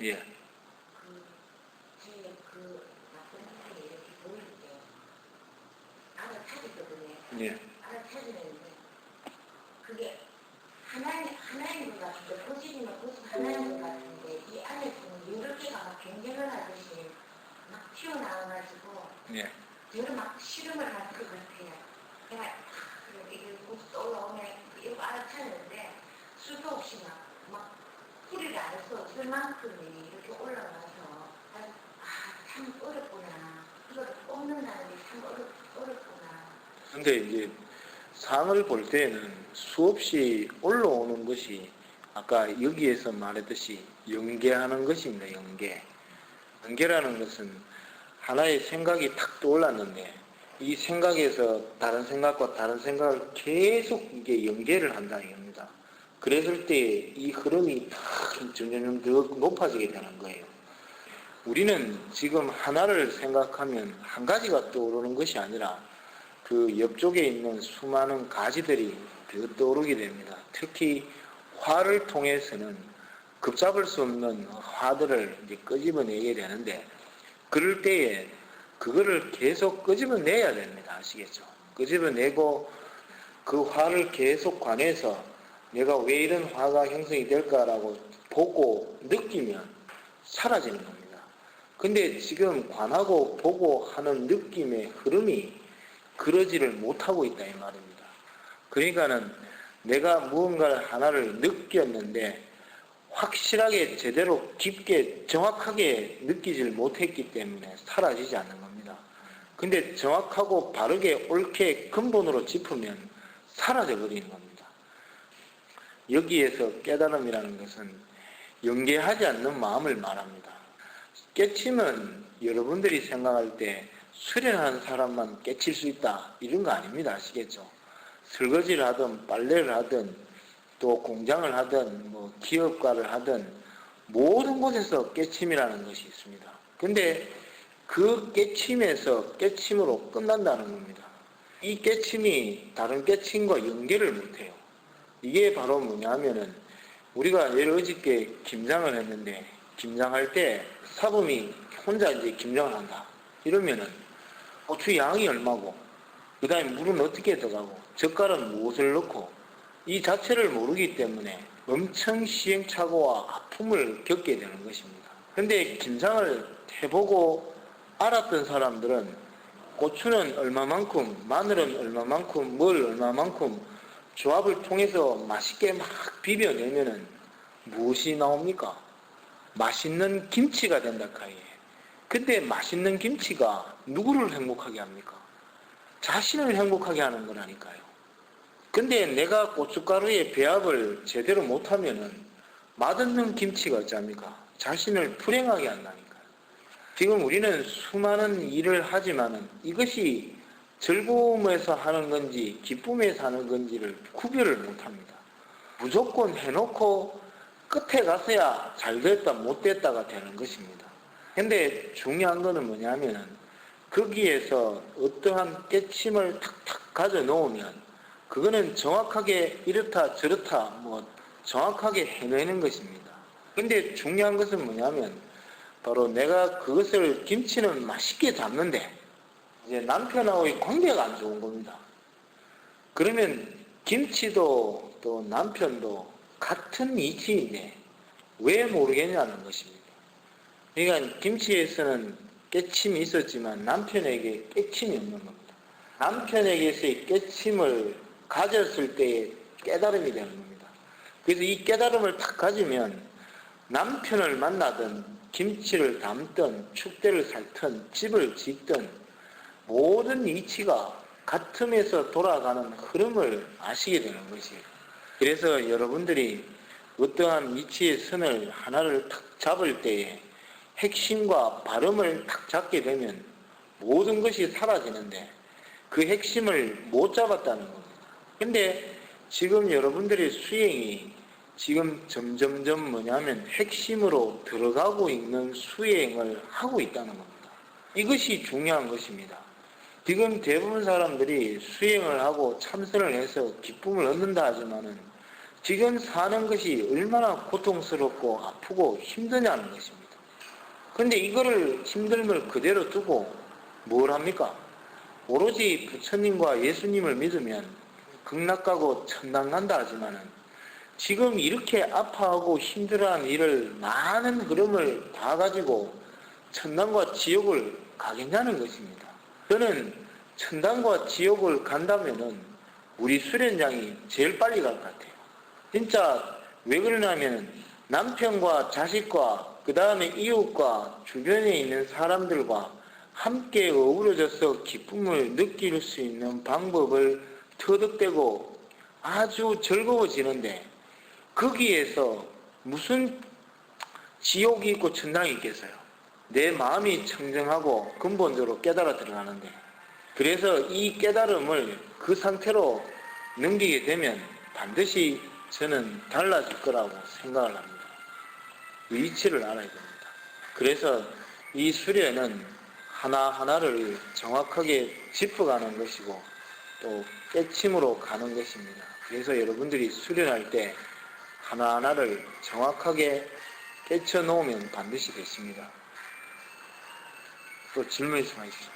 예. 저희 나쁜 인생이 이렇게 보일 때 알아차리거든요. 예. 알아차리는데 그게 하나인 것 같은데 고집이면 고집 하나인 것 같은데 이 안에서는 여러 개가 막 경쟁을 하듯이 막 튀어나와가지고 예. 저를 막 실험을 하는 것 같아요. 내가 이게 고집 올라오면 이거 알아차리는데 수도 없이 막 뿌리를 안 해서 저만큼이 이렇게 올라가서 참 어렵구나. 이거를 뽑는다는 게 참 어렵구나. 근데 이제 상을 볼 때는 수없이 올라오는 것이 아까 여기에서 말했듯이 연계하는 것입니다. 연계라는 것은 하나의 생각이 탁 떠올랐는데 이 생각에서 다른 생각과 다른 생각을 계속 이게 연계를 한다는 겁니다. 그랬을 때 이 흐름이 탁 점점 더 높아지게 되는 거예요. 우리는 지금 하나를 생각하면 한 가지가 떠오르는 것이 아니라 그 옆쪽에 있는 수많은 가지들이 더 떠오르게 됩니다. 특히 화를 통해서는 급잡을 수 없는 화들을 이제 끄집어내게 되는데 그럴 때에 그거를 계속 끄집어내야 됩니다. 아시겠죠? 끄집어내고 그 화를 계속 관해서 내가 왜 이런 화가 형성이 될까라고 보고 느끼면 사라지는 겁니다. 근데 지금 관하고 보고 하는 느낌의 흐름이 그러지를 못하고 있다 이 말입니다. 그러니까는 내가 무언가를 하나를 느꼈는데 확실하게 제대로 깊게 정확하게 느끼질 못했기 때문에 사라지지 않는 겁니다. 근데 정확하고 바르게 옳게 근본으로 짚으면 사라져 버리는 겁니다. 여기에서 깨달음이라는 것은 연계하지 않는 마음을 말합니다. 깨침은 여러분들이 생각할 때 수련하는 사람만 깨칠 수 있다 이런 거 아닙니다. 아시겠죠? 설거지를 하든 빨래를 하든 또 공장을 하든 뭐 기업가를 하든 모든 곳에서 깨침이라는 것이 있습니다. 근데 그 깨침에서 깨침으로 끝난다는 겁니다. 이 깨침이 다른 깨침과 연계를 못해요. 이게 바로 뭐냐면은 우리가 예를 어저께 김장을 했는데 김장할 때 사범이 혼자 이제 김장을 한다 이러면은 고추 양이 얼마고 그 다음에 물은 어떻게 들어가고 젓갈은 무엇을 넣고 이 자체를 모르기 때문에 엄청 시행착오와 아픔을 겪게 되는 것입니다. 근데 김장을 해보고 알았던 사람들은 고추는 얼마만큼, 마늘은 얼마만큼, 뭘 얼마만큼 조합을 통해서 맛있게 막 비벼내면은 무엇이 나옵니까? 맛있는 김치가 된다 카이에. 근데 맛있는 김치가 누구를 행복하게 합니까? 자신을 행복하게 하는 거라니까요. 근데 내가 고춧가루에 배합을 제대로 못하면은 맛없는 김치가 어쩝니까? 자신을 불행하게 한다니까요. 지금 우리는 수많은 일을 하지만은 이것이 즐거움에서 하는 건지 기쁨에서 하는 건지를 구별을 못합니다. 무조건 해놓고 끝에 가서야 잘 됐다 못 됐다가 되는 것입니다. 근데 중요한 거는 뭐냐면은 거기에서 어떠한 깨침을 탁탁 가져 놓으면 그거는 정확하게 이렇다 저렇다 뭐 정확하게 해내는 것입니다. 근데 중요한 것은 뭐냐면 바로 내가 그것을 김치는 맛있게 담는데 이제 남편하고의 관계가 안 좋은 겁니다. 그러면 김치도 또 남편도 같은 이치인데 왜 모르겠냐는 것입니다. 그러니까 김치에서는 깨침이 있었지만 남편에게 깨침이 없는 겁니다. 남편에게서의 깨침을 가졌을 때의 깨달음이 되는 겁니다. 그래서 이 깨달음을 딱 가지면 남편을 만나든 김치를 담든 축대를 살든 집을 짓든 모든 이치가 같음에서 돌아가는 흐름을 아시게 되는 것이에요. 그래서 여러분들이 어떠한 이치의 선을 하나를 탁 잡을 때에 핵심과 발음을 탁 잡게 되면 모든 것이 사라지는데 그 핵심을 못 잡았다는 겁니다. 근데 지금 여러분들의 수행이 지금 점점점 뭐냐면 핵심으로 들어가고 있는 수행을 하고 있다는 겁니다. 이것이 중요한 것입니다. 지금 대부분 사람들이 수행을 하고 참선을 해서 기쁨을 얻는다 하지만은 지금 사는 것이 얼마나 고통스럽고 아프고 힘드냐는 것입니다. 그런데 이거를 힘듦을 그대로 두고 뭘 합니까? 오로지 부처님과 예수님을 믿으면 극락가고 천당 간다 하지만은 지금 이렇게 아파하고 힘들어하는 일을 많은 흐름을 다 가지고 천당과 지옥을 가겠냐는 것입니다. 저는 천당과 지옥을 간다면은 우리 수련장이 제일 빨리 갈 것 같아요. 진짜 왜 그러냐면 남편과 자식과 그 다음에 이웃과 주변에 있는 사람들과 함께 어우러져서 기쁨을 느낄 수 있는 방법을 터득되고 아주 즐거워지는데 거기에서 무슨 지옥이 있고 천당이 있겠어요? 내 마음이 청정하고 근본적으로 깨달아 들어가는데 그래서 이 깨달음을 그 상태로 넘기게 되면 반드시 저는 달라질 거라고 생각을 합니다. 위치를 알아야 됩니다. 그래서 이 수련은 하나하나를 정확하게 짚어가는 것이고 또 깨침으로 가는 것입니다. 그래서 여러분들이 수련할 때 하나하나를 정확하게 깨쳐 놓으면 반드시 됐습니다. 또 질문 있으면 하십시오.